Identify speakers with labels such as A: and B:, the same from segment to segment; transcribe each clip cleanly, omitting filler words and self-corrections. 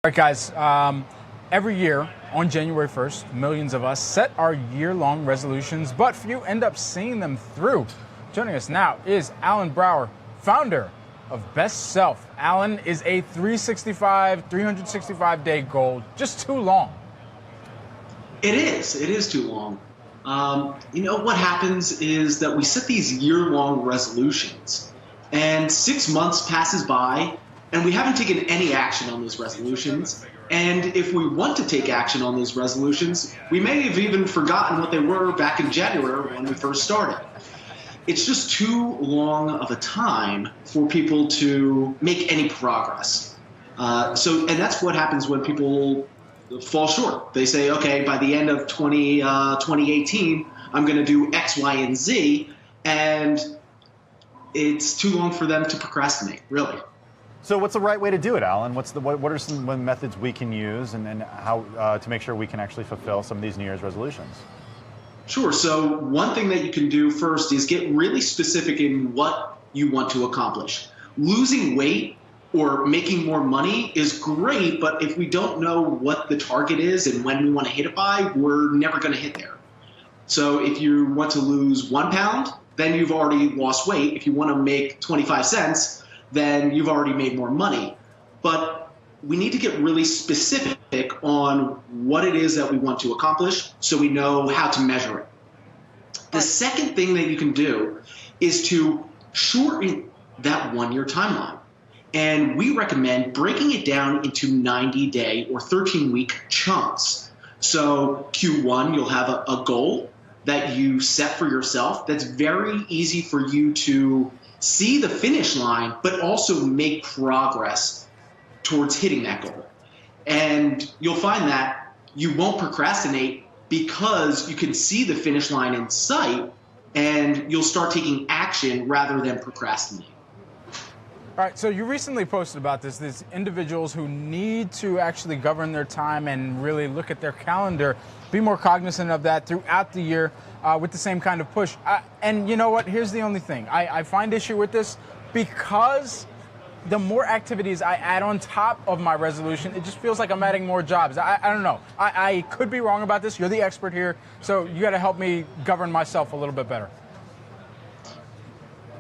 A: All right, guys, every year on January 1st, millions of us set our year-long resolutions, but few end up seeing them through. Joining us now is Alan Brouwer, founder of Best Self. Alan, is a 365-day goal just too long?
B: It is too long. What happens is that we set these year-long resolutions, and 6 months passes by, and we haven't taken any action on those resolutions. And if we want to take action on those resolutions, we may have even forgotten what they were back in January when we first started. It's just too long of a time for people to make any progress. And that's what happens when people fall short. They say, okay, by the end of 2018, I'm going to do X, Y, and Z, and it's too long for them to procrastinate, really.
C: So what's the right way to do it, Alan? What are some methods we can use and how to make sure we can actually fulfill some of these New Year's resolutions?
B: Sure. So one thing that you can do first is get really specific in what you want to accomplish. Losing weight or making more money is great, but if we don't know what the target is and when we want to hit it by, we're never going to hit there. So if you want to lose 1 pound, then you've already lost weight. If you want to make 25 cents, then you've already made more money. But we need to get really specific on what it is that we want to accomplish so we know how to measure it. The second thing that you can do is to shorten that 1-year timeline. And we recommend breaking it down into 90-day or 13-week chunks. So Q1, you'll have a goal that you set for yourself that's very easy for you to see the finish line, but also make progress towards hitting that goal. And you'll find that you won't procrastinate because you can see the finish line in sight, and you'll start taking action rather than procrastinating.
A: All right, so you recently posted about this. There's individuals who need to actually govern their time and really look at their calendar, be more cognizant of that throughout the year with the same kind of push. And you know what? Here's the only thing. I find issue with this because the more activities I add on top of my resolution, it just feels like I'm adding more jobs. I don't know. I could be wrong about this. You're the expert here, so you got to help me govern myself a little bit better.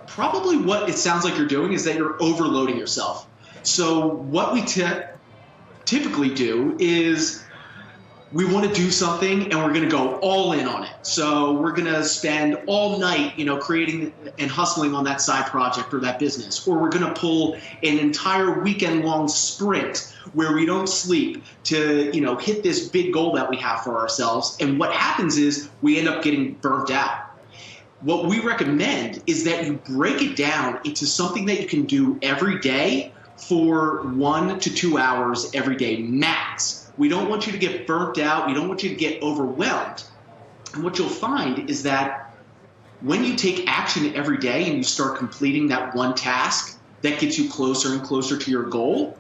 B: Probably what it sounds like you're doing is that you're overloading yourself. So what we typically do is we want to do something and we're going to go all in on it. So we're going to spend all night, creating and hustling on that side project or that business. Or we're going to pull an entire weekend-long sprint where we don't sleep to, hit this big goal that we have for ourselves. And what happens is we end up getting burnt out. What we recommend is that you break it down into something that you can do every day for 1 to 2 hours every day max. We don't want you to get burnt out. We don't want you to get overwhelmed. And what you'll find is that when you take action every day and you start completing that one task that gets you closer and closer to your goal,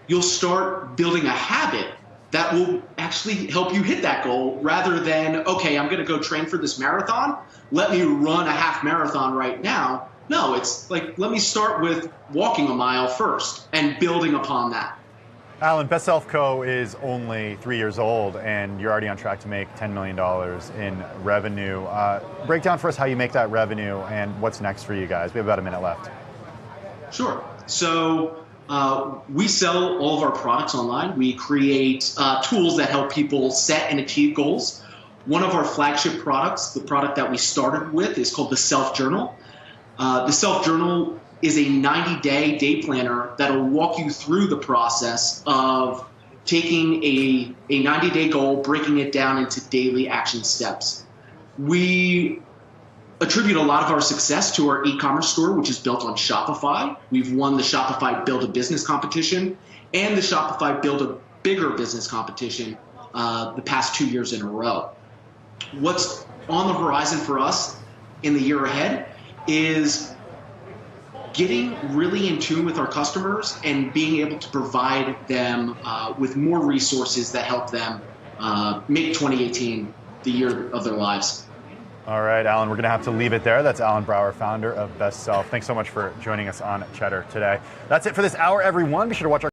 B: you'll start building a habit that will actually help you hit that goal rather than, okay, I'm going to go train for this marathon. Let me run a half marathon right now. No, it's like, let me start with walking a mile first and building upon that.
C: Alan, Best Self Co. is only 3 years old, and you're already on track to make $10 million in revenue. Break down for us how you make that revenue and what's next for you guys. We have about a minute left.
B: Sure. So we sell all of our products online. We create tools that help people set and achieve goals. One of our flagship products, the product that we started with, is called the Self Journal. The Self Journal is a 90-day day planner that will walk you through the process of taking a 90-day goal, breaking it down into daily action steps. We attribute a lot of our success to our e-commerce store, which is built on Shopify. We've won the Shopify Build a Business competition and the Shopify Build a Bigger Business competition the past 2 years in a row. What's on the horizon for us in the year ahead is getting really in tune with our customers and being able to provide them with more resources that help them make 2018 the year of their lives.
C: All right, Alan, we're going to have to leave it there. That's Alan Brouwer, founder of Best Self. Thanks so much for joining us on Cheddar today. That's it for this hour, everyone. Be sure to watch our